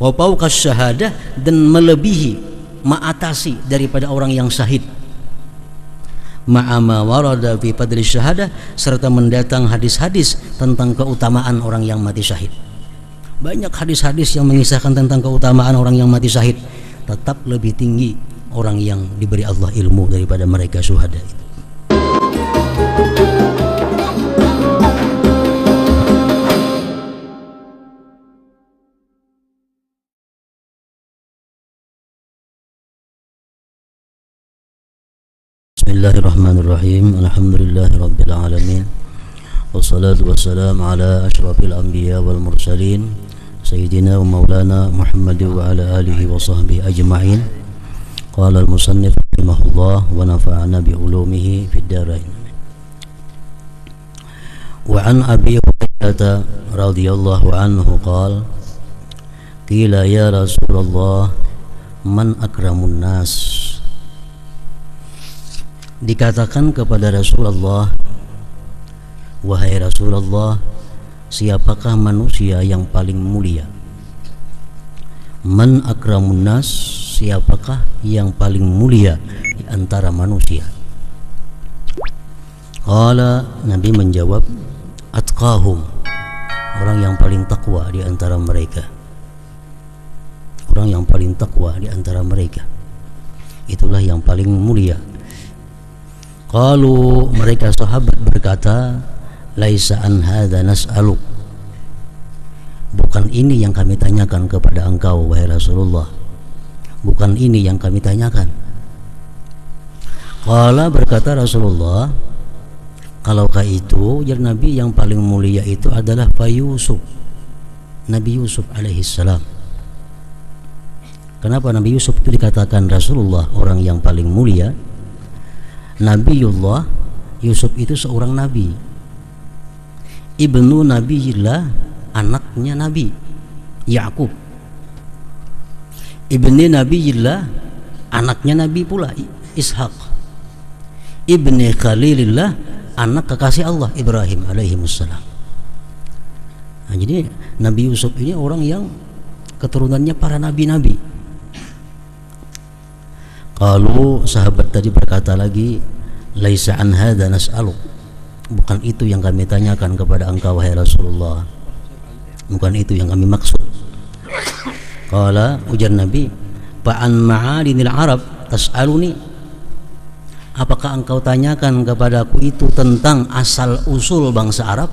wa fawqas syahadah, dan melebihi, mengatasi daripada orang yang syahid. Ma'ama warada fi fadli syahadah, serta mendatang hadis-hadis tentang keutamaan orang yang mati syahid. Banyak hadis-hadis yang mengisahkan tentang keutamaan orang yang mati syahid. Tetap lebih tinggi orang yang diberi Allah ilmu daripada mereka syuhada itu. Bismillahirrahmanirrahim. Alhamdulillahi rabbil alamin. Wassalatu wassalamu ala asyrafil anbiya wal mursalin, sayyidina wa maulana Muhammad wa ala alihi wa sahbihi ajma'in. Qala al-musannif rahimahullah wa nafa'ana bi ulumihi fid dharain. Wa an Abi Hurairah radhiyallahu anhu qala qila ya Rasulullah man akramun nas. Dikatakan kepada Rasulullah, wahai Rasulullah, siapakah manusia yang paling mulia? Man akramun nas, siapakah yang paling mulia di antara manusia? Qala, Nabi menjawab, atqahum, orang yang paling takwa di antara mereka. Orang yang paling takwa di antara mereka, itulah yang paling mulia. Qalu, mereka sahabat berkata, laisa an hadza nas'aluk, bukan ini yang kami tanyakan kepada engkau wahai Rasulullah, bukan ini yang kami tanyakan. Qala, berkata Rasulullah, kalaukah itu ya Nabi, yang paling mulia itu adalah Pak Yusuf, Nabi Yusuf alaihissalam. Kenapa Nabi Yusuf itu dikatakan Rasulullah orang yang paling mulia? Nabiullah Yusuf itu seorang nabi, ibnu Nabiyillah, anaknya Nabi Yakub, ibni Nabiyillah, anaknya Nabi pula Ishak, ibni Khalilillah, anak kekasih Allah Ibrahim alaihimussalam. Nah, jadi Nabi Yusuf ini orang yang keturunannya para nabi-nabi. Kalau sahabat tadi berkata lagi, laisa an hadza nas'aluk, bukan itu yang kami tanyakan kepada engkau wahai Rasulullah, bukan itu yang kami maksud. Qala, ujar Nabi, fa'an ma'adinil Arab tas'aluni, apakah engkau tanyakan kepadaku itu tentang asal usul bangsa Arab?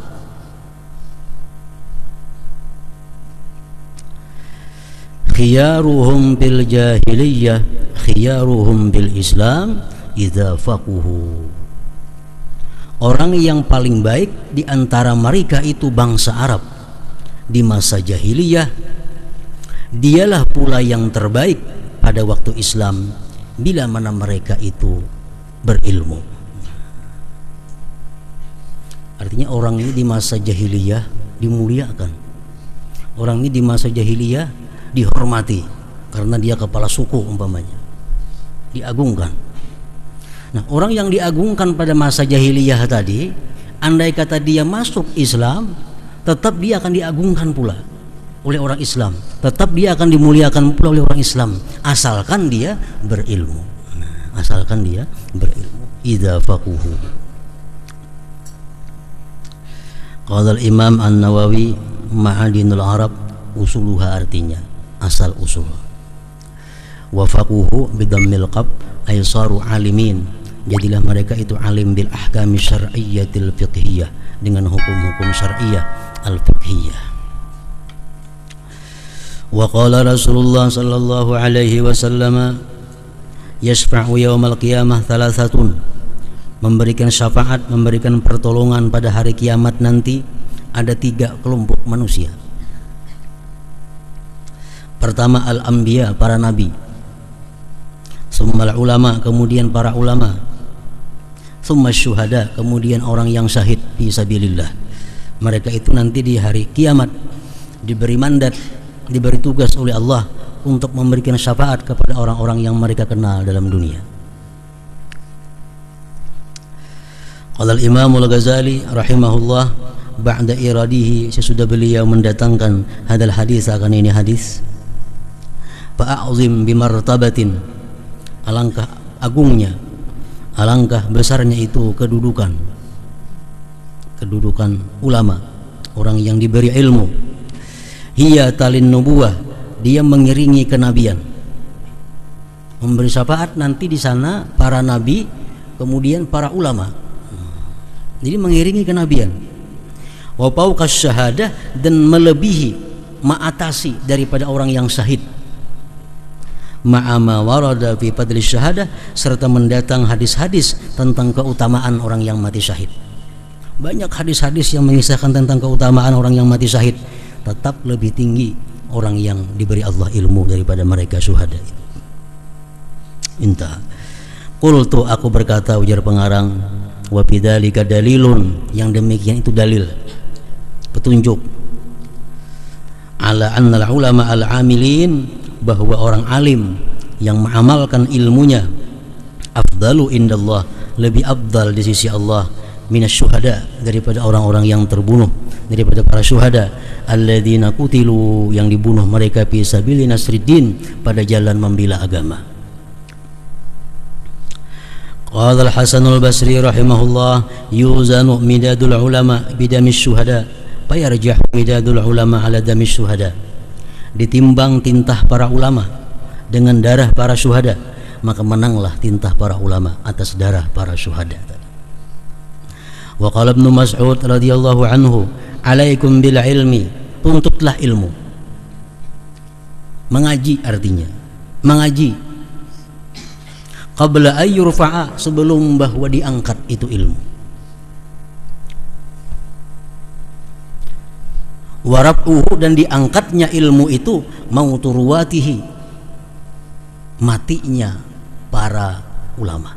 Khiyaruhum bil jahiliyah, khiyaruhum bil Islam idza faquhu. Orang yang paling baik di antara mereka itu bangsa Arab di masa jahiliyah, dialah pula yang terbaik pada waktu Islam bila mana mereka itu berilmu. Artinya orang ini di masa jahiliyah dimuliakan, orang ini di masa jahiliyah dihormati karena dia kepala suku umpamanya, diagungkan. Nah, orang yang diagungkan pada masa jahiliyah tadi, andai kata dia masuk Islam, tetap dia akan diagungkan pula oleh orang Islam, tetap dia akan dimuliakan pula oleh orang Islam, asalkan dia berilmu. Nah, asalkan dia berilmu. Idza faquhu. Qala al-Imam An-Nawawi, ma'adinul Arab usuluha, artinya asal usul. Wa faquhu bidammil qab ay saru alimin, jadilah mereka itu alim bil ahkami syar'iyyatil fiqhiyah, dengan hukum-hukum syar'iyah al-fiqhiyah. Wa qala Rasulullah sallallahu alaihi wasallam, yashfa'u yaumal qiyamah thalathatun, memberikan syafaat, memberikan pertolongan pada hari kiamat nanti ada 3 kelompok manusia. Pertama al-anbiya, para nabi, summal ulama, kemudian para ulama, summa syuhada, kemudian orang yang syahid fi sabilillah. Mereka itu nanti di hari kiamat diberi mandat, diberi tugas oleh Allah untuk memberikan syafaat kepada orang-orang yang mereka kenal dalam dunia. Qala al-Imam al-Ghazali rahimahullah ba'da iradihi, sesudah beliau mendatangkan hadal hadis, akan ini hadis, fa'azim bimartabatin, alangkah agungnya, alangkah besarnya itu kedudukan ulama, orang yang diberi ilmu. Hiya talin nubuwah, dia mengiringi kenabian, memberi syafaat nanti di sana para nabi, kemudian para ulama. Jadi mengiringi kenabian. Wa fauqas syahadah, dan melebihi, mengatasi daripada orang yang syahid. Ma'ama warada fi fadli syahadah, serta mendatang hadis-hadis tentang keutamaan orang yang mati syahid. Banyak hadis-hadis yang mengisahkan tentang keutamaan orang yang mati syahid. Tetap lebih tinggi orang yang diberi Allah ilmu daripada mereka syuhada itu. Intah. Qultu, aku berkata, ujar pengarang, wa bidzalika dalilun, yang demikian itu dalil, petunjuk, ala annal ulama al-amilin, bahwa orang alim yang mengamalkan ilmunya, afdalu indallah, lebih afdal di sisi Allah, minas syuhada, daripada orang-orang yang terbunuh, daripada para syuhada, alladzina qutilu, yang dibunuh mereka fi sabili nasriddin, pada jalan membela agama. Qala al-Hasan al-Basri rahimahullah, yuzanu midadul ulama bidamis syuhada, fayarjahu midadul ulama ala damis syuhada. Ditimbang tintah para ulama dengan darah para syuhada, maka menanglah tintah para ulama atas darah para syuhada. Wa qala Ibnu Mas'ud radhiyallahu anhu, alaikum bil ilmi, tuntutlah ilmu. Mengaji artinya mengaji, qabla ayyurfa'a, sebelum bahwa diangkat itu ilmu. Warab'uhu, dan diangkatnya ilmu itu, mautu ruwatihi, matinya para ulama.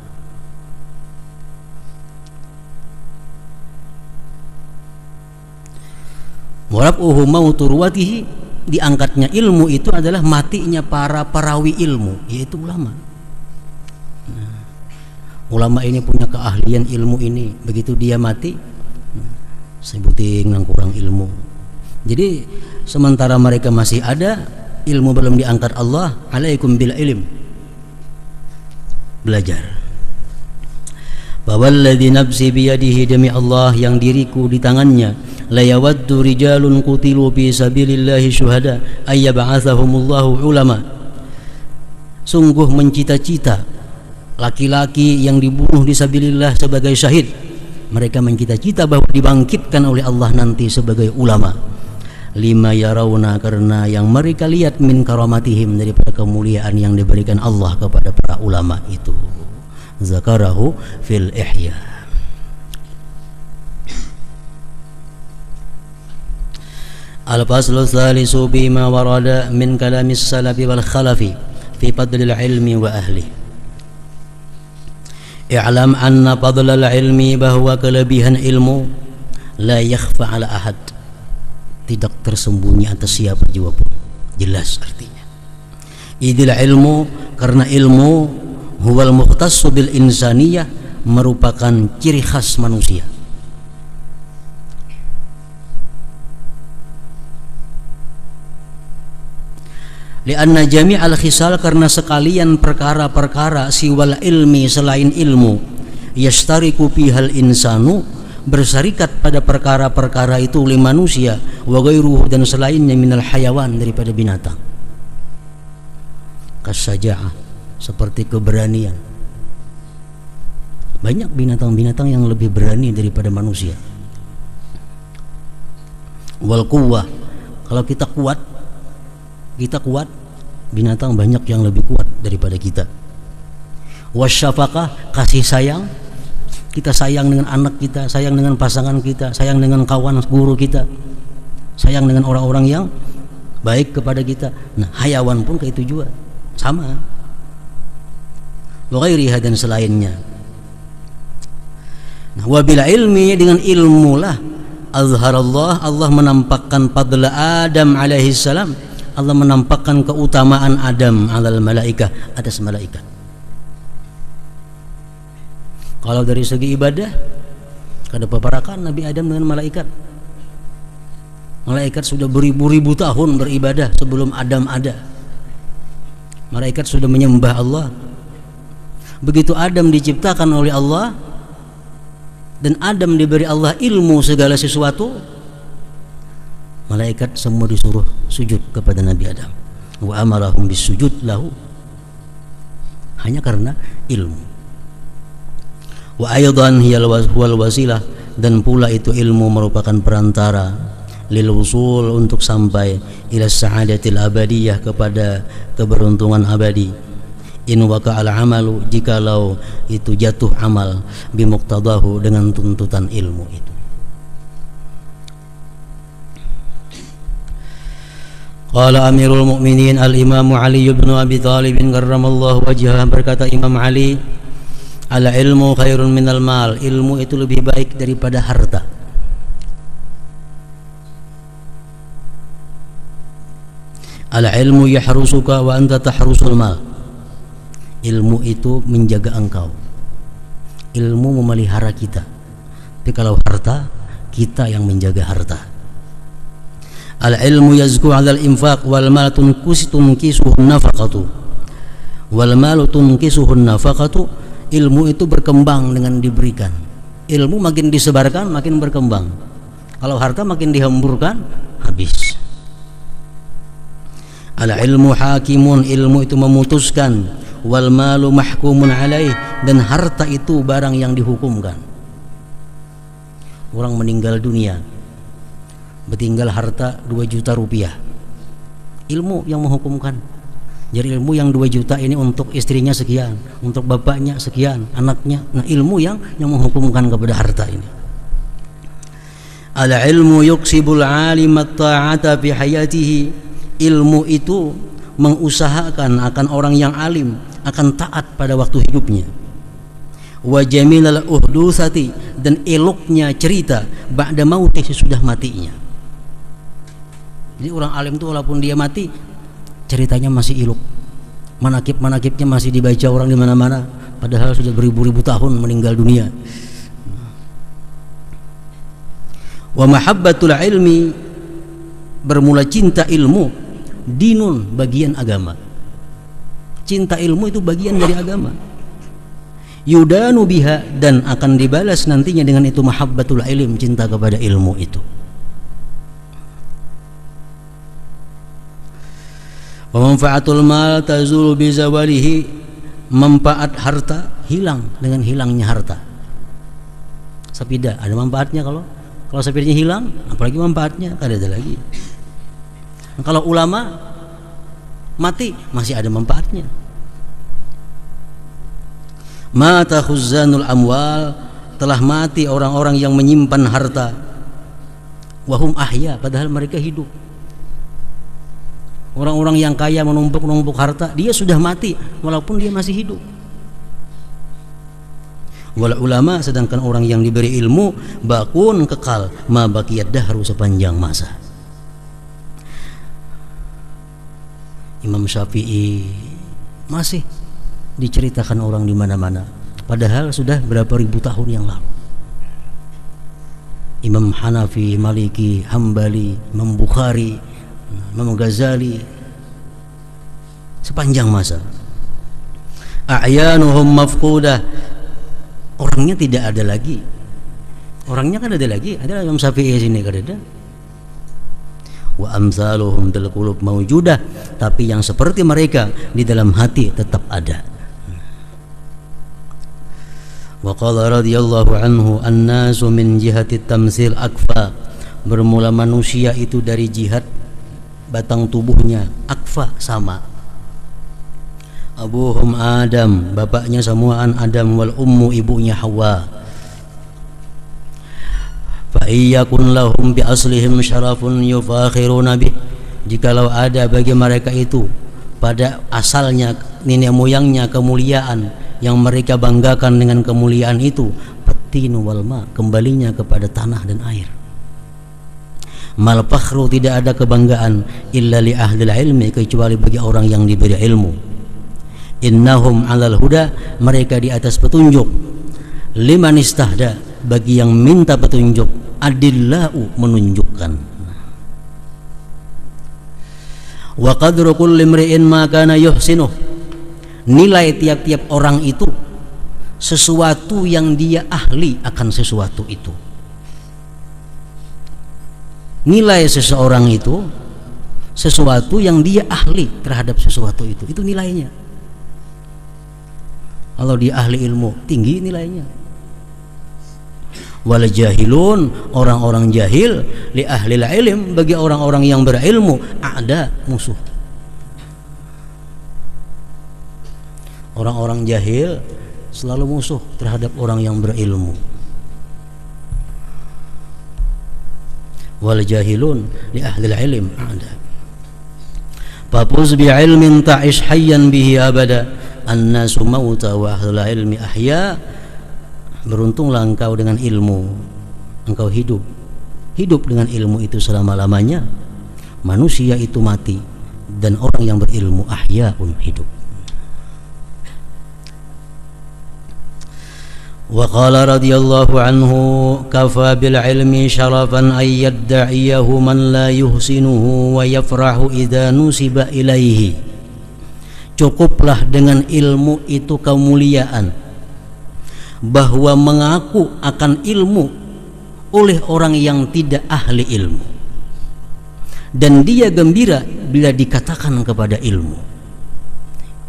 Warab'uhu mautu ruwatihi, diangkatnya ilmu itu adalah matinya para perawi ilmu, yaitu ulama. Ulama ini punya keahlian ilmu ini, begitu dia mati, sebuting nang kurang ilmu. Jadi sementara mereka masih ada, ilmu belum diangkat Allah, alaikum bil ilm, belajar. Bawalladzi nafsi biyadihi, demi Allah yang diriku di tangannya, la yawaddu rijalun qutilu fi sabilillahi syuhada ayyab'atsahumullahu ulama. Sungguh mencita-cita laki-laki yang dibunuh di sabilillah sebagai syahid, mereka mencita-cita bahwa dibangkitkan oleh Allah nanti sebagai ulama. Lima yarawna, karena yang mereka lihat, min karamatihim, daripada kemuliaan yang diberikan Allah kepada para ulama itu. Zakarahu fil ihya. Al-faslu tsalisu bima warada min kalamis salafi wal khalafi fi fadlil ilmi wa ahli. I'lam anna fadlal ilmi, bahwa kelebihan ilmu, la yakhfa ala ahad, tidak tersembunyi atas siapa juga pun, jelas artinya. Idil ilmu, karena ilmu, huwal mukhtassu bil insaniyah, merupakan ciri khas manusia. Lianna jami'al khisal, karena sekalian perkara-perkara siwal ilmi, selain ilmu, yastariku bihal insanu, bersarikat pada perkara-perkara itu oleh manusia, wa ghairuhu, dan selainnya, minal hayawan, daripada binatang. Kasaja'ah, seperti keberanian. Banyak binatang-binatang yang lebih berani daripada manusia. Wal quwwah, kalau kita kuat, binatang banyak yang lebih kuat daripada kita. Wasyafaqah, kasih sayang, kita sayang dengan anak kita, sayang dengan pasangan kita, sayang dengan kawan guru kita, sayang dengan orang-orang yang baik kepada kita. Nah, hayawan pun kayak itu juga, sama. Wa ghairiha, dan selainnya. Nah, wabila ilmi, dengan ilmu lah, azharallah, Allah menampakkan fadla Adam alaihi salam, Allah menampakkan keutamaan Adam alal malaikah, atas malaikat. Kalau dari segi ibadah, kada peperakan Nabi Adam dengan malaikat. Malaikat sudah beribu-ribu tahun beribadah sebelum Adam ada. Malaikat sudah menyembah Allah. Begitu Adam diciptakan oleh Allah dan Adam diberi Allah ilmu segala sesuatu, malaikat semua disuruh sujud kepada Nabi Adam. Wa amarahum bisujud lahu, hanya karena ilmu. Wa aydan hiyal wasilah, dan pula itu ilmu merupakan perantara lil wusul, untuk sampai ila sa'adatil abadiyah, kepada keberuntungan abadi. In waqa'al amalu, jikalau itu jatuh amal, bimuqtadahu, dengan tuntutan ilmu itu. Qala Amirul Mukminin Al-Imam Ali bin Abi Thalib karramallahu wajhah, berkata Imam Ali, al ilmu khairun minal mal, ilmu itu lebih baik daripada harta. Al ilmu yahrusuka wa anta tahrusul mal, ilmu itu menjaga engkau, ilmu memelihara kita. Tapi kalau harta, kita yang menjaga harta. Al ilmu yazku 'alal infaq wal mal tunkisuhun nafaqatu, wal mal tunkisuhun nafaqatu, ilmu itu berkembang dengan diberikan. Ilmu makin disebarkan makin berkembang. Kalau harta makin dihamburkan, habis. Al ilmu hakimun, ilmu itu memutuskan. Wal malu mahkumun alaih, dan harta itu barang yang dihukumkan. Orang meninggal dunia, bertinggal harta 2 juta rupiah, ilmu yang menghukumkan. Jadi ilmu yang 2 juta ini untuk istrinya sekian, untuk bapaknya sekian, anaknya. Nah, ilmu yang menghukumkan kepada harta ini. Al ilmu yuksibul alim at-ta'ata fi hayatihi, ilmu itu mengusahakan akan orang yang alim akan taat pada waktu hidupnya. Wa jamilal uhdusati, dan eloknya cerita ba'da mautih, sesudah matinya. Jadi orang alim itu walaupun dia mati, ceritanya masih elok, manakib-manakibnya masih dibaca orang di mana-mana, padahal sudah beribu-ribu tahun meninggal dunia. Wa mahabbatul ilmi, bermula cinta ilmu, dinun, bagian agama. Cinta ilmu itu bagian dari agama. Yudanu biha, dan akan dibalas nantinya dengan itu mahabbatul ilm, cinta kepada ilmu itu. Wa manfaatul mal tazulu bi zawalihi, manfaat harta hilang dengan hilangnya harta. Sepeda ada manfaatnya, kalau sepedanya hilang, apalagi manfaatnya kada ada lagi. Kalau ulama mati masih ada manfaatnya. Mata khuzanul amwal, telah mati orang-orang yang menyimpan harta. Wahum ahya, padahal mereka hidup. Orang-orang yang kaya menumpuk-numpuk harta, dia sudah mati walaupun dia masih hidup. Wal ulama, sedangkan orang yang diberi ilmu, bakun, kekal, ma baqiyad dahru, sepanjang masa. Imam Syafi'i masih diceritakan orang di mana-mana, padahal sudah berapa ribu tahun yang lalu. Imam Hanafi, Maliki, Hambali, Imam Bukhari, Imam Ghazali, sepanjang masa. A'yanuhum mafqudah, orangnya tidak ada lagi. Orangnya kan ada lagi, ada Imam Syafi'i sini kan ada. Wa amsaluhum dal qulub maujudah, tapi yang seperti mereka di dalam hati tetap ada. Wa qala radhiyallahu anhu, an-nasu min jihati tamsil akfa, bermula manusia itu dari jihad batang tubuhnya, akfa, sama. Abuhum Adam, bapaknya samuaan Adam, wal ummu, ibunya Hawa. Fa iyyakun lahum bi aslihim syarafun yufakhiruna bih, jikalau ada bagi mereka itu pada asalnya, nenek moyangnya, kemuliaan yang mereka banggakan dengan kemuliaan itu, fatinu wal ma, kembalinya kepada tanah dan air. Mal fakhru, tidak ada kebanggaan illa li ahlil ilmi, kecuali bagi orang yang diberi ilmu. Innahum alal huda, mereka di atas petunjuk. Liman istahda, bagi yang minta petunjuk. Adillahu, menunjukkan. Wa qadru kulli imri'in ma kana yuhsinuh, Nilai tiap-tiap orang itu sesuatu yang dia ahli akan sesuatu itu. Nilai seseorang itu sesuatu yang dia ahli terhadap sesuatu itu nilainya. Kalau dia ahli ilmu, tinggi nilainya. Wal jahilun, orang-orang jahil, li ahli ilm, bagi orang-orang yang berilmu, ada musuh. Orang-orang jahil selalu musuh terhadap orang yang berilmu. Wal jahilun li ahli ilm ada. Fafuz bi ilmin ta'ish hayyan bihi abada, annasu mauta wa ahlul ilmi ahya. Beruntunglah engkau dengan ilmu, engkau hidup dengan ilmu itu selama-lamanya. Manusia itu mati dan orang yang berilmu ahyaun hidup. Wa qala radhiyallahu anhu kafa bil ilmi syarafan ay yadda'iyahu man la yuhsinuhu wa yafrahu idza nusiba ilaihi. Cukuplah dengan ilmu itu kemuliaan, bahwa mengaku akan ilmu oleh orang yang tidak ahli ilmu, dan dia gembira bila dikatakan kepada ilmu.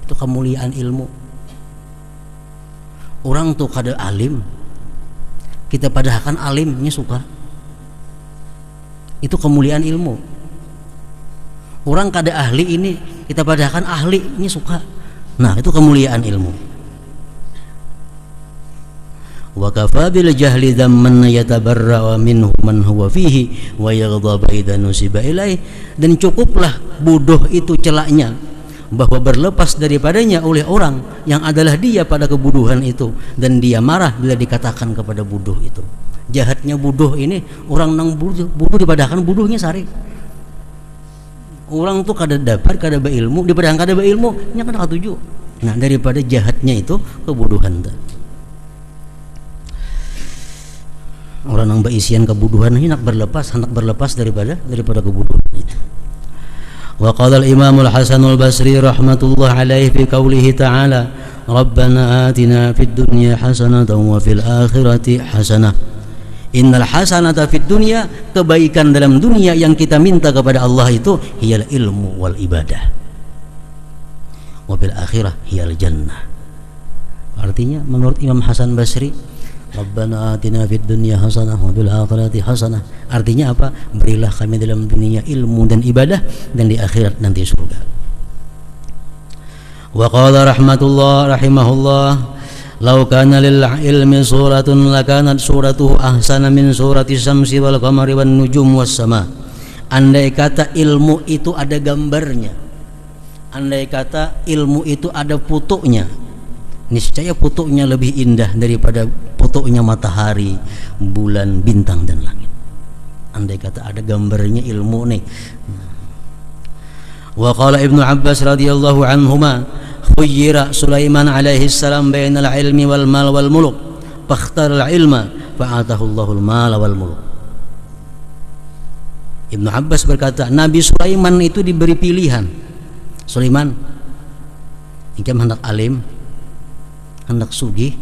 Itu kemuliaan ilmu. Orang tuh kada alim, kita padahkan alimnya suka. Itu kemuliaan ilmu. Orang kada ahli ini, kita padahkan ahlinya suka. Nah, itu kemuliaan ilmu. Wa kafa bil jahli dhamman yatabarra minhu man huwa fihi wa yaghdab idza nusiba ilaih. Dan cukuplah bodoh itu celaknya, bahwa berlepas daripadanya oleh orang yang adalah dia pada kebodohan itu, dan dia marah bila dikatakan kepada bodoh itu. Jahatnya bodoh ini, orang nang bodoh dipadahkan bodohnya sari. Orang tuh kada dapat, kada berilmu, dipadahkan kada berilmu, nya kada katuju. Nah, daripada jahatnya itu kebodohan tuh. Orang yang berisian kebodohan ini hendak berlepas daripada kebodohan itu. Wa qala al-Imam al-Hasan al-Basri rahmatullah alaihi fi qoulihi ta'ala Rabbana atina fid dunya hasanatan wa fil akhirati hasanah. Innal hasanata fid dunya, kebaikan dalam dunia yang kita minta kepada Allah itu hiyal ilmu wal ibadah. Wa fil akhirah hiyal jannah. Artinya menurut Imam Hasan Basri, Rabbana atina fid dunya hasanah wa fil akhirati hasanah. Artinya apa? Berilah kami dalam dunia ilmu dan ibadah, dan di akhirat nanti surga. Wa qala rahimahullah, law kana lil ilmi suratun lakanat suratuhu ahsana min surati syamsi wal qamari wan nujum was sama. Andai kata ilmu itu ada gambarnya, andai kata ilmu itu ada fotonya, niscaya fotonya lebih indah daripada fotonya matahari, bulan, bintang dan langit. Andai kata ada gambarnya ilmu nih. Wa qala Ibnu Abbas radhiyallahu anhuma, khuyyira Sulaiman alaihi salam bainal ilmi wal mal wal muluk, fakhtara al ilma fa'atahu Allahul mal wal muluk. Ibnu Abbas berkata, Nabi Sulaiman itu diberi pilihan. Sulaiman, engkau hendak alim, hendak sugih,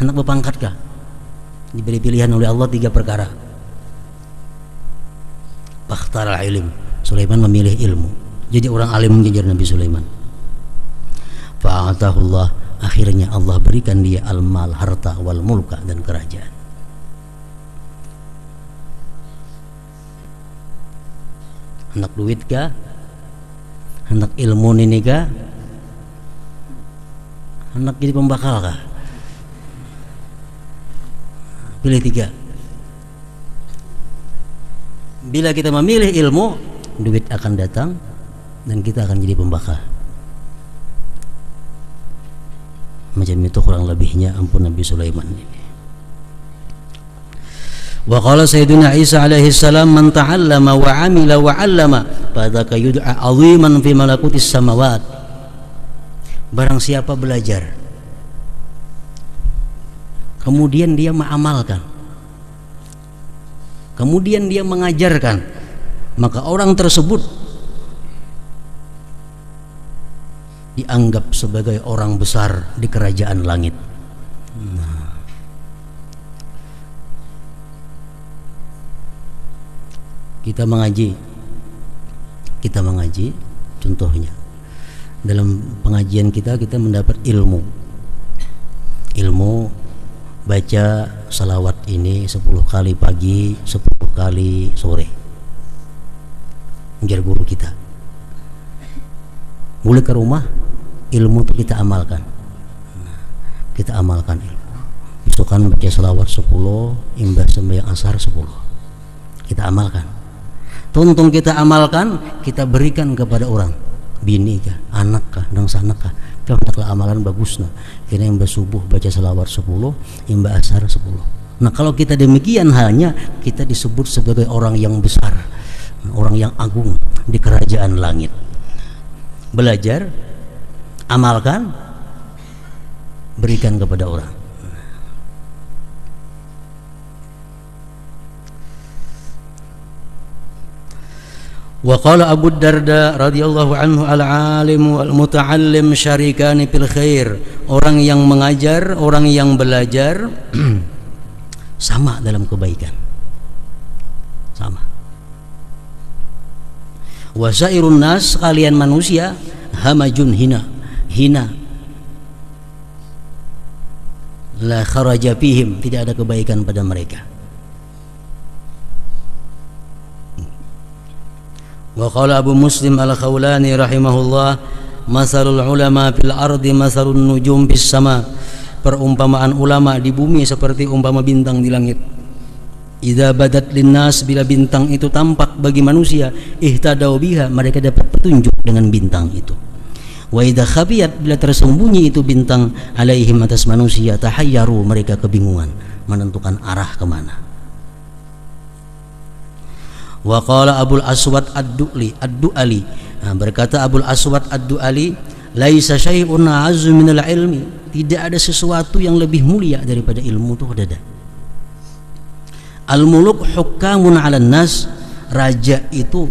hendak berpangkat kah? Diberi pilihan oleh Allah 3 perkara. Fakhtara al ilm, Sulaiman memilih ilmu. Jadi orang alim mengejar Nabi Sulaiman. Fa'atahullah, akhirnya Allah berikan dia al-mal, harta, wal mulka, dan kerajaan. Hendak duit kah? Hendak ilmu ini kah? Hendak jadi pembakal kah? Pilih 3. Bila kita memilih ilmu, duit akan datang dan kita akan jadi pembakal. Macam itu kurang lebihnya ampun Nabi Sulaiman ini. Wa qala Sayyidina Isa alaihi salam, man ta'allama wa 'amila wa 'allama fadzaka yud'a 'aziman fi malakutis samawat. Barang siapa belajar kemudian dia mengamalkan, kemudian dia mengajarkan, maka orang tersebut dianggap sebagai orang besar di kerajaan langit. Kita mengaji contohnya dalam pengajian kita mendapat ilmu baca salawat ini 10 kali pagi, 10 kali sore, menjadi guru kita. Mulai ke rumah ilmu itu kita amalkan ilmu. Besokan baca salawat 10, imbas sembahyang asar 10, kita amalkan. Tuntung kita amalkan, kita berikan kepada orang, bini kah, anak kah, dang sanak kah, contaklah amalan bagusna. Kini imbas subuh baca salawat 10, imbas asar 10. Nah, kalau kita demikian halnya, kita disebut sebagai orang yang besar, orang yang agung di kerajaan langit. Belajar, amalkan, berikan kepada orang. Wa qala Abu Darda radhiyallahu anhu al-alim wal muta'allim syarikani fil khair. Orang yang mengajar, orang yang belajar sama dalam kebaikan. Sama. Wa sairun nas, kalian manusia, hamajun, hina. La kharaja fihim, tidak ada kebaikan pada mereka. Wa qala Abu Muslim al-Khawlani rahimahullah, masalul ulama fil ardi masalun nujum fis sama. Perumpamaan ulama di bumi seperti umpama bintang di langit. Idza badat linnas, bila bintang itu tampak bagi manusia, ihtadau biha, mereka dapat petunjuk dengan bintang itu. Wa idza khafiyat, bila tersembunyi itu bintang alaihim, atas manusia, tahayyaru, mereka kebingungan menentukan arah kemana. Wa qala Abul Aswad ad-Du'ali, berkata Abul Aswad ad-Du'ali, laisa syai'un a'azzu minal ilmi, tidak ada sesuatu yang lebih mulia daripada ilmu, itu ada. Al-muluk hukamun 'alan nas, raja itu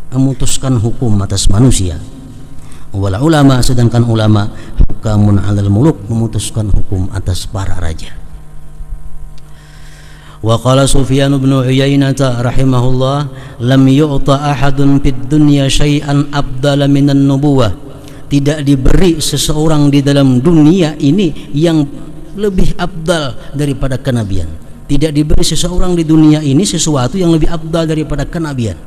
memutuskan hukum atas manusia. Wal ulama, sedangkan ulama hukamun 'alal muluk, memutuskan hukum atas para raja. Wa qala Sufyan bin Uyainah rahimahullah, lam yu'ta ahadun fid dunya syai'an afdala minan nubuwah, tidak diberi seseorang di dalam dunia ini yang lebih afdal daripada kenabian. Tidak diberi seseorang di dunia ini sesuatu yang lebih afdal daripada kenabian.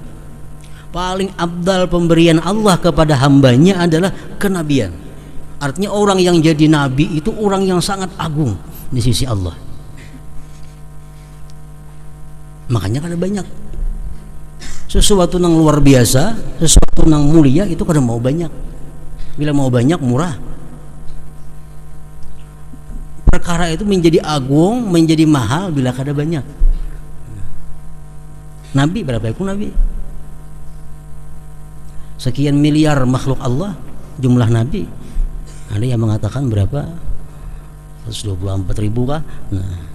Paling afdal pemberian Allah kepada hambanya adalah kenabian. Artinya orang yang jadi nabi itu orang yang sangat agung di sisi Allah. Makanya kada banyak sesuatu yang luar biasa, sesuatu yang mulia itu kada mau banyak. Bila mau banyak murah. Perkara itu menjadi agung, menjadi mahal bila kada banyak. Nabi berapa itu nabi? Sekian miliar makhluk Allah jumlah nabi. Ada yang mengatakan berapa? 124.000 kah? Nah,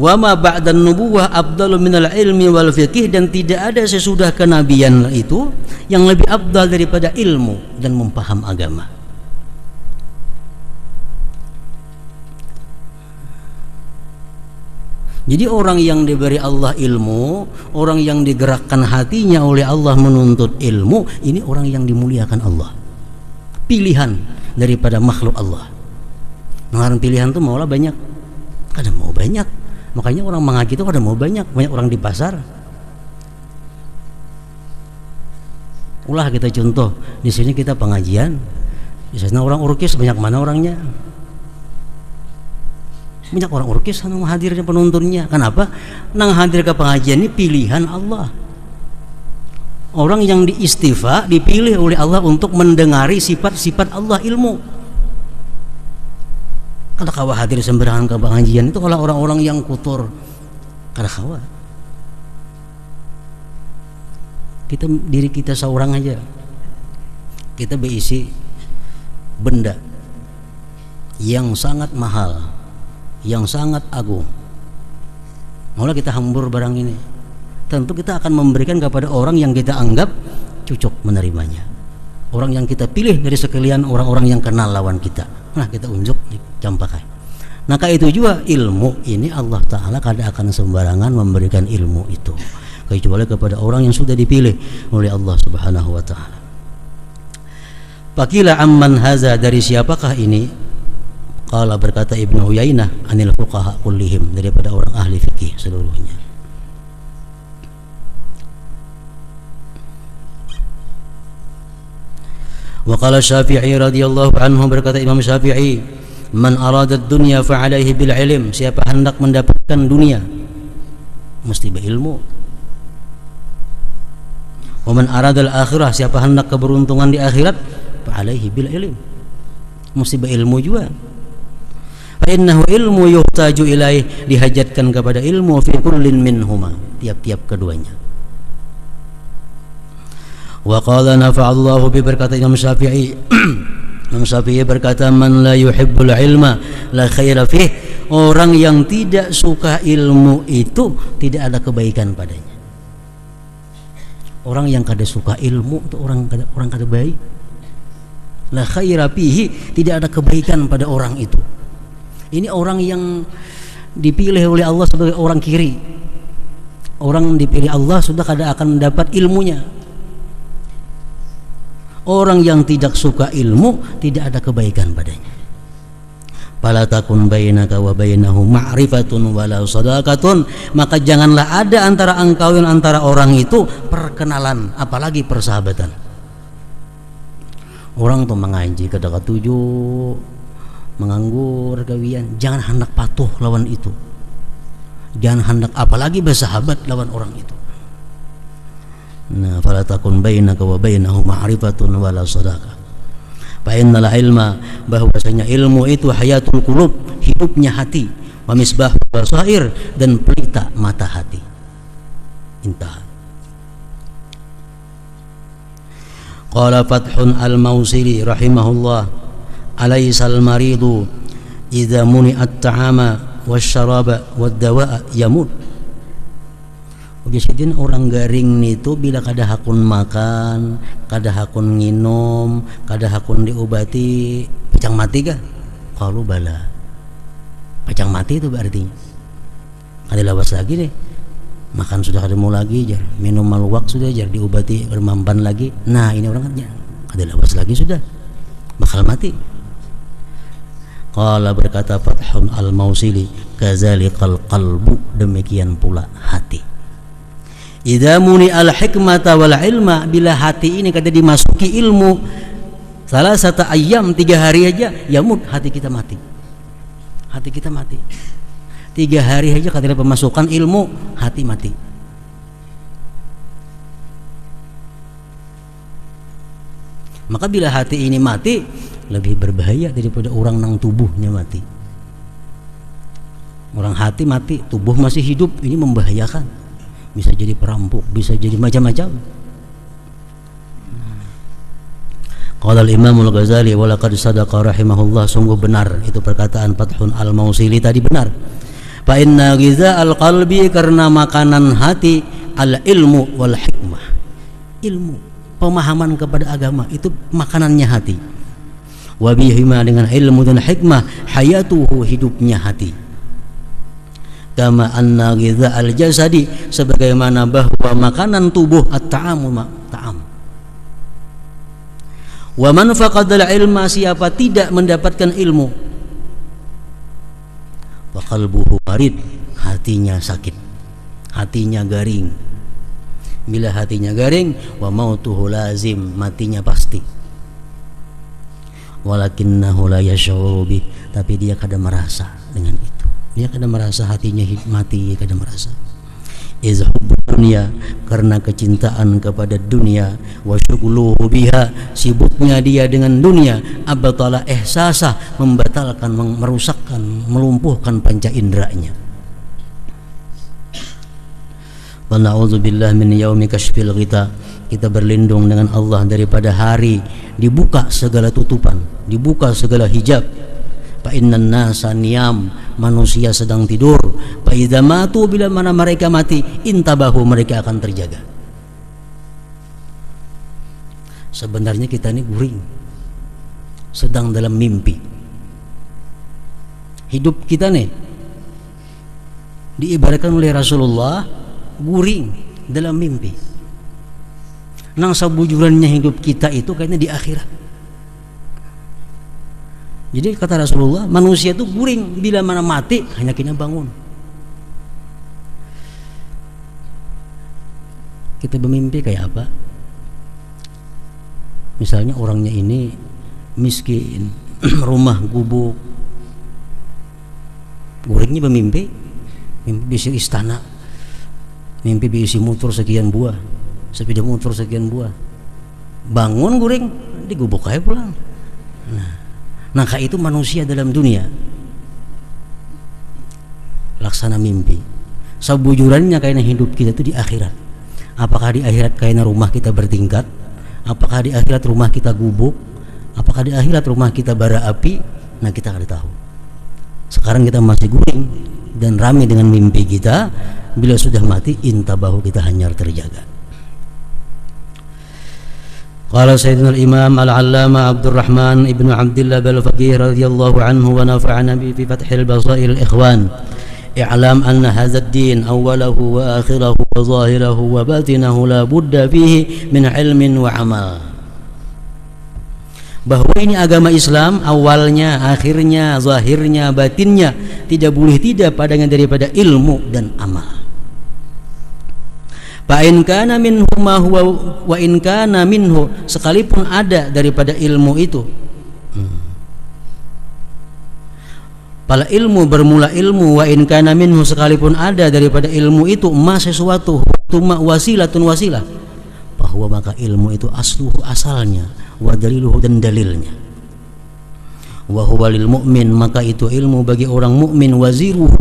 wa ma ba'dan nubuwah afdalu minal ilmi wal fiqh, dan tidak ada sesudah kenabian itu yang lebih afdal daripada ilmu dan memaham agama. Jadi orang yang diberi Allah ilmu, orang yang digerakkan hatinya oleh Allah menuntut ilmu, ini orang yang dimuliakan Allah, pilihan daripada makhluk Allah. Mengarang pilihan itu maulah banyak, kadang mau banyak. Makanya orang mengaji itu kadang mau banyak orang di pasar. Ulah kita contoh, di sini kita pengajian, di sana orang urkis banyak mana orangnya? Banyak orang urkis kan hadirnya penontonnya. Kenapa? Nang hadir ke pengajian ini pilihan Allah. Orang yang diistifa dipilih oleh Allah untuk mendengari sifat-sifat Allah, ilmu. Kada kawa hadir sembarangan ke pengajian itu kalau orang-orang yang kotor, kada kawa. Kita diri kita seorang aja, kita berisi benda yang sangat mahal, yang sangat agung. Mula kita hambur barang ini, tentu kita akan memberikan kepada orang yang kita anggap cocok menerimanya, orang yang kita pilih dari sekalian orang-orang yang kenal lawan kita. Nah, kita unjuk campakai. Maka itu juga ilmu ini Allah Ta'ala kada akan sembarangan memberikan ilmu itu, kecuali kepada orang yang sudah dipilih oleh Allah Subhanahu wa Ta'ala. Fakila amman haza, dari siapakah ini? Qala, berkata Ibnu Uyainah, anil fuqaha kullihim, daripada orang ahli fikih seluruhnya. Wa qala Syafi'i radhiyallahu anhu, berkata Imam Syafi'i, man arada dunya fa alaihi bil ilm, siapa hendak mendapatkan dunia mesti berilmu. Wa man arada al akhirah, siapa hendak keberuntungan di akhirat fa alaihi bil ilm, mesti berilmu juga. Fa innahu ilmu yuhtaju ilaih, dihajatkan kepada ilmu fi kullin minhuma, tiap-tiap keduanya. Wa qala nafa'allahu bi, berkata Imam Syafi'i Imam Syafi'i berkata, man la yuhibbul ilma la khaira fih, orang yang tidak suka ilmu itu tidak ada kebaikan padanya. Orang yang kada suka ilmu itu orang kada baik. La khaira fihi, tidak ada kebaikan pada orang itu. Ini orang yang dipilih oleh Allah sebagai orang kiri. Orang dipilih Allah sudah kada akan mendapat ilmunya. Orang yang tidak suka ilmu tidak ada kebaikan padanya. Fala takun bainaka wa bainahu ma'rifatun wala sadaqatun, maka janganlah ada antara engkau dan antara orang itu perkenalan, apalagi persahabatan. Orang tuh mengaji kada katuju, menganggur kawian, jangan hendak patuh lawan itu. Jangan hendak apalagi bersahabat lawan orang itu. Nah, fala takun bainaka wa bainahu ma'rifatun wala sadaqah. Fa innal ilma, bahwasanya ilmu itu hayatul qulub, hidupnya hati, wa misbah basair, dan pelita mata hati. Intah. Qala Fathun al-Mausili rahimahullah, alaysal maridu idza muni'at ta'ama wasyaraba wad-dawa'a yamut. Biasanya orang garing itu bila kada hakun makan, kada hakun nginum, kada hakun diobati, pacang mati kah? Kalau bala, pacang mati itu berarti kada lawas lagi deh. Makan sudah kada mau lagi, jar minum maluak sudah, jar diobati bermampan lagi. Nah, ini orang kada lawas lagi sudah, bakal mati. Qala, berkata Fathun al-Mausili, kazalikal qalbu, demikian pula hati. Idza muni al hikmata wal ilma, bila hati ini kata dimasuki ilmu, salah satu ayam 3 hari aja yamut, hati kita mati. Hati kita mati 3 hari aja kata pemasukan ilmu, hati mati. Maka bila hati ini mati, lebih berbahaya daripada orang nang tubuhnya mati. Orang hati mati, tubuh masih hidup, ini membahayakan. Bisa jadi perampok, bisa jadi macam-macam. Qala al-Imam al-Ghazali, wa laqad sadaqa rahimahullah, sungguh benar itu perkataan Fathun al-Mausili tadi, benar. Fa inna ghiza al-qalbi, karena makanan hati, al-ilmu wal hikmah. Ilmu, pemahaman kepada agama itu makanannya hati. Wa bihima, dengan ilmu dan hikmah, hayatuhu, hidupnya hati. Kama anna ghiza al-jasadi, sebagaimana bahwa makanan tubuh at-ta'amu, ta'am. Wa man faqadal ilma, siapa tidak mendapatkan ilmu, wa qalbuhu marid, hatinya sakit, hatinya garing. Bila hatinya garing, wa mautuhu lazim, matinya pasti. Walakinnahu la yash'uru bih, tapi dia kada merasa dengan itu. Dia kadang merasa hatinya mati, kadang merasa. Izhubud dunia, karena kecintaan kepada dunia, wa syughluhu biha, sibuknya dia dengan dunia, abtala ihsasa, membatalkan, merusakkan, melumpuhkan panca inderanya. Wa na'udzubillah min yaumi kashfil ghita, kita berlindung dengan Allah daripada hari dibuka segala tutupan, dibuka segala hijab. Fa innan nasa niyam, manusia sedang tidur. Fa idza matu, bila mana mereka mati, intabahu, mereka akan terjaga. Sebenarnya kita ini guring, sedang dalam mimpi. Hidup kita nih diibaratkan oleh Rasulullah guring dalam mimpi. Nang sabujurannya hidup kita itu kayaknya di akhirat. Jadi kata Rasulullah, manusia itu guring, bila mana mati hanya kena bangun. Kita bermimpi kayak apa? Misalnya orangnya ini miskin, rumah gubuk, guringnya bermimpi, mimpi bisa istana, mimpi bisa motor sekian buah, sepeda motor sekian buah, bangun guring, digubuk aja pulang. Nah kayak itu manusia dalam dunia, laksana mimpi. Sabujurannya kayaknya hidup kita itu di akhirat. Apakah di akhirat kayaknya rumah kita bertingkat? Apakah di akhirat rumah kita gubuk? Apakah di akhirat rumah kita bara api? Nah kita tidak tahu. Sekarang kita masih guring dan ramai dengan mimpi kita. Bila sudah mati, intabahu, kita hanyar terjaga. Qala Sayyidina al-Imam al-Allama Abdurrahman ibn Abdillah al-Faqih radhiyallahu anhu wa nafa'ana bi fi fathil basair al-ikhwan. I'lam anna hadha ad-din awwalahu wa akhirahu wa zahirahu wa batinahu la budda fihi min ilmin wa amal. Bahwa ini agama Islam, awalnya, akhirnya, zahirnya, batinnya tidak boleh tidak padanya daripada ilmu dan amal. Fa in kana minhu ma huwa wa in kana minhu, sekalipun ada daripada ilmu itu. Pala ilmu bermula ilmu, wa in kana minhu, sekalipun ada daripada ilmu itu ma sesuatu, tuma wasilatun wasilah, bahwa maka ilmu itu asluhu, asalnya, wa daliluhu, dan dalilnya. Wa huwa lil mu'min, maka itu ilmu bagi orang mukmin, waziruhu,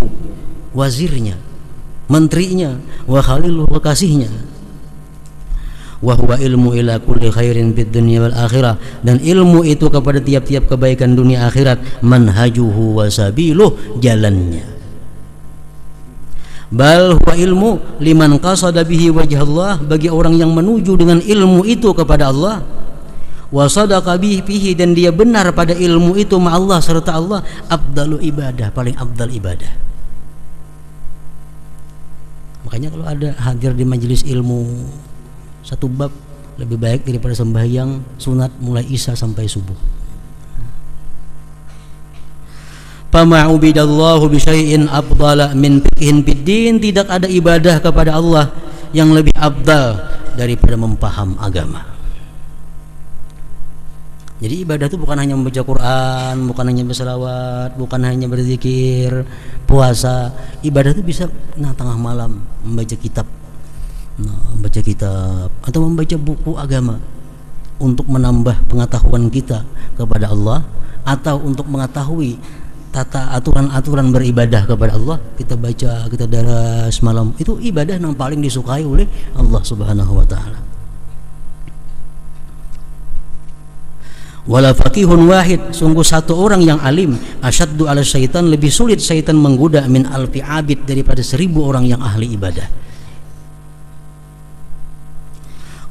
wazirnya, menterinya, wa khaliluhu, kasihnya. Wa huwa ilmu ila kulli khairin fid dunya wal akhirah, dan ilmu itu kepada tiap-tiap kebaikan dunia akhirat, manhajuhu wa sabiluh, jalannya. Bal huwa ilmu liman qasada bihi wajh Allah, bagi orang yang menuju dengan ilmu itu kepada Allah, wa sadaqa bihi, dan dia benar pada ilmu itu ma Allah, serta Allah, afdalu ibadah, paling afdal ibadah. Makanya kalau ada hadir di majelis ilmu satu bab, lebih baik daripada sembahyang sunat mulai isya sampai subuh. Fama'ubidallahu bisyai'in afdala min fiqhin fiddin, tidak ada ibadah kepada Allah yang lebih afdal daripada mempaham agama. Jadi ibadah itu bukan hanya membaca Quran, bukan hanya berselawat, bukan hanya berzikir, puasa. Ibadah itu bisa tengah malam membaca kitab, atau membaca buku agama untuk menambah pengetahuan kita kepada Allah, atau untuk mengetahui tata aturan-aturan beribadah kepada Allah. Kita baca, kita daras malam, itu ibadah yang paling disukai oleh Allah Subhanahu wa taala. Wala faqihun wahid, sungguh satu orang yang alim, asyaddu ala syaitan, lebih sulit syaitan menggoda, min alfi abid, daripada 1000 orang yang ahli ibadah.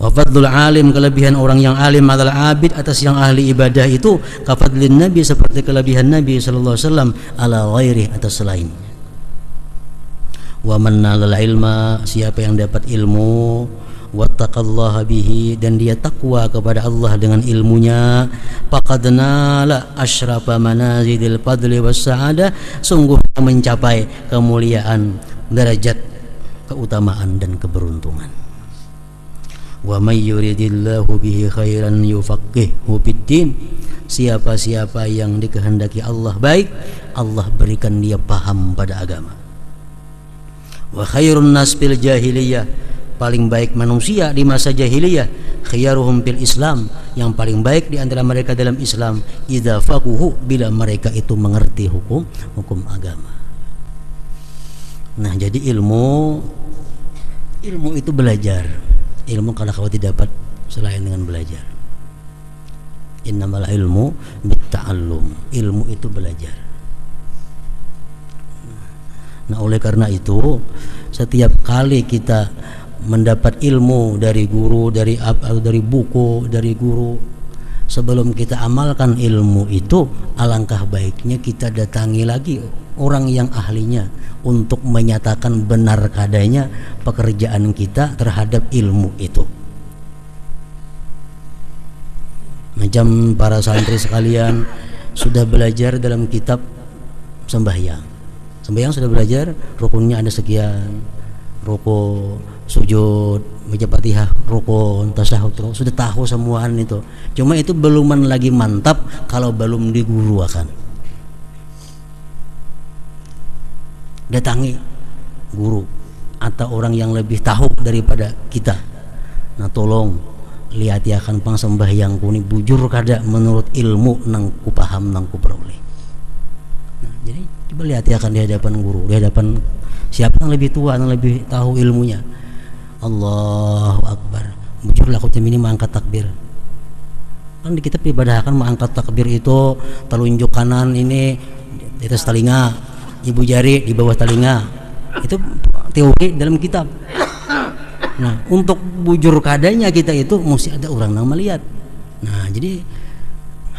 Wa fadlul alim, kelebihan orang yang alim adalah abid atas yang ahli ibadah itu, kafadlin nabi, seperti kelebihan Nabi sallallahu alaihi wasallam, ala ghairi, atas selain. Wa man nalal ilma, siapa yang dapat ilmu, wattaqallaha bihi, dan dia takwa kepada Allah dengan ilmunya, faqad nala asyrafa manazilil fadli was sa'adah, sungguh mencapai kemuliaan, derajat keutamaan dan keberuntungan. Wa may yuridillahu bihi khairan yufaqqihhu fiddin, siapa-siapa yang dikehendaki Allah baik, Allah berikan dia paham pada agama. Wa khairun nas fil jahiliyah, paling baik manusia di masa jahiliyah, khiyaruhum fil Islam, yang paling baik di antara mereka dalam Islam, idza faquhu, bila mereka itu mengerti hukum agama. Nah, jadi ilmu itu belajar. Ilmu kalau kau tidak dapat selain dengan belajar. Innamal ilmu bitta'allum. Ilmu itu belajar. Nah, oleh karena itu setiap kali kita mendapat ilmu dari guru, dari buku, dari guru, sebelum kita amalkan ilmu itu, alangkah baiknya kita datangi lagi orang yang ahlinya untuk menyatakan benar adanya pekerjaan kita terhadap ilmu itu. Macam para santri sekalian sudah belajar dalam kitab sembahyang. Sembahyang sudah belajar, rukunnya ada sekian, ruku, sujud, baca Fatihah, rukun, tasyahud, sudah tahu semuaan itu. Cuma itu belum lagi mantap kalau belum diguruakan. Datangi guru atau orang yang lebih tahu daripada kita. Nah, tolong lihat ya kan pang sembahyang kuni bujur kada menurut ilmu nang ku paham nang ku peroleh. Nah, jadi coba lihat ya kan di hadapan guru, di hadapan siapa yang lebih tua, yang lebih tahu ilmunya. Allahu Akbar. Bujur laku ini mengangkat takbir. Kan di kitab ibadah kan mengangkat takbir itu telunjuk kanan ini di atas telinga, ibu jari di bawah telinga. Itu teori dalam kitab. Nah, untuk bujur kadanya kita itu mesti ada orang yang melihat. Nah, jadi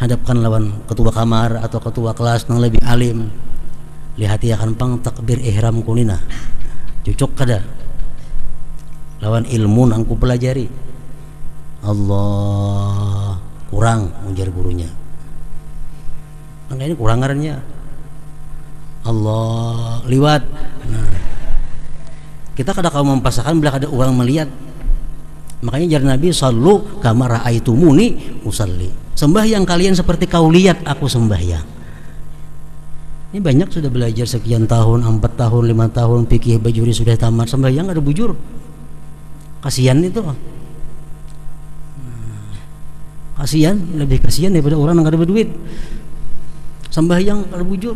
hadapkan lawan ketua kamar atau ketua kelas yang lebih alim. Lihat ya kan pang takbir ihram kunina. Cocok kada? Lawan ilmu nang ku pelajari. Allah, kurang ujar gurunya. Kan ini kurang ngarannya. Allah liwat. Nah, kita kada kau mempasakan bila ada orang melihat. Makanya jar Nabi sallu kama raaitumuni usalli. Sembahyang kalian seperti kau lihat aku sembahyang. Ini banyak sudah belajar sekian tahun, 4 tahun, 5 tahun fikih bajuri sudah tamat, sembahyang ada bujur. Kasihan itu. Kasihan, lebih kasihan daripada orang yang ada berduit. Sembahyang ada bujur.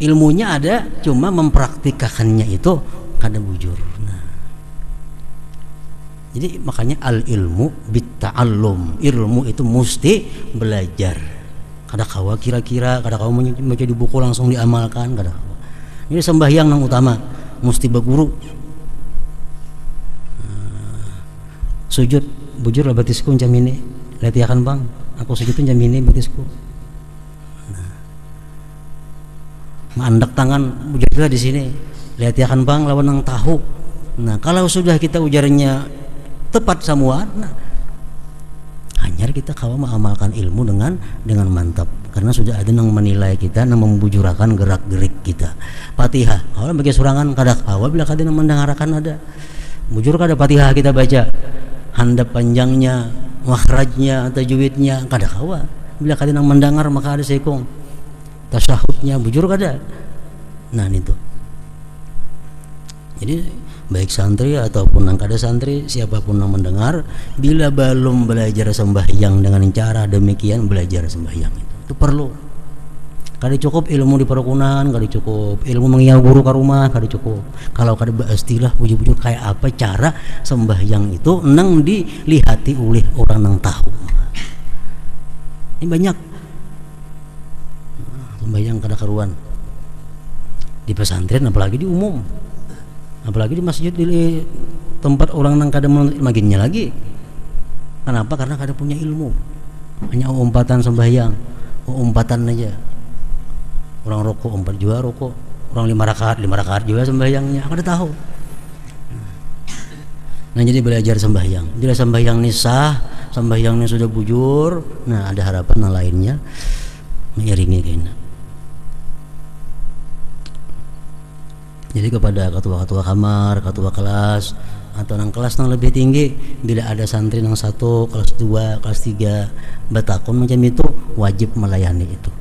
Ilmunya ada, cuma mempraktikkannya itu kada bujur. Nah, jadi makanya al ilmu bitta'allum. Ilmu itu mesti belajar. Kada kawa kira-kira, kada kawa baca di buku langsung diamalkan, kada kawa. Ini sembahyang yang utama, mesti berguru. Sujud bujur lah batisku jam ini. Lihat ya kan bang, aku sujud jam ini batisku. Mandak tangan bujur juga di sini. Lihat ya kan bang, lawan yang tahu. Nah, kalau sudah kita ujarnya tepat semua, nah, hanya kita kawa mengamalkan ilmu dengan mantap. Karena sudah ada yang menilai kita, yang membujurakan gerak-gerik kita. Fatihah, kalau bagi surangan kada kawa bila kada yang mendengarkan ada. Bujur kada Fatihah kita baca. Handap panjangnya, makhrajnya, tajwidnya kada kawa. Bila kada yang mendengar maka ada sekong. Tasyahudnya bujur kada. Nah itu. Jadi baik santri ataupun yang kada santri, siapapun yang mendengar, bila belum belajar sembahyang dengan cara demikian, belajar sembahyang itu perlu. Kada cukup ilmu di perkunan, kada cukup ilmu mengiau guru ke rumah, kada cukup. Kalau kada beristilah bujur-bujur kayak apa cara sembahyang itu nang dilihati oleh orang yang tahu. Ini banyak sembahyang kada karuan di pesantren, apalagi di umum, apalagi di masjid, di tempat orang nang kada maginnya lagi. Kenapa? Karena kada punya ilmu, hanya umpatan sembahyang, umpatan aja. Orang rokok 4 juga rokok, orang 5 rakaat juga sembahyangnya, kada tahu. Nah, jadi belajar sembahyang. Bila sembahyang ini sah, sembahyang ini sudah bujur, nah ada harapan yang lainnya mengiringi kayaknya. Jadi kepada ketua-ketua kamar, ketua kelas, atau nang kelas nang lebih tinggi, bila ada santri nang 1, kelas 2, kelas 3 batakun macam itu, wajib melayani itu.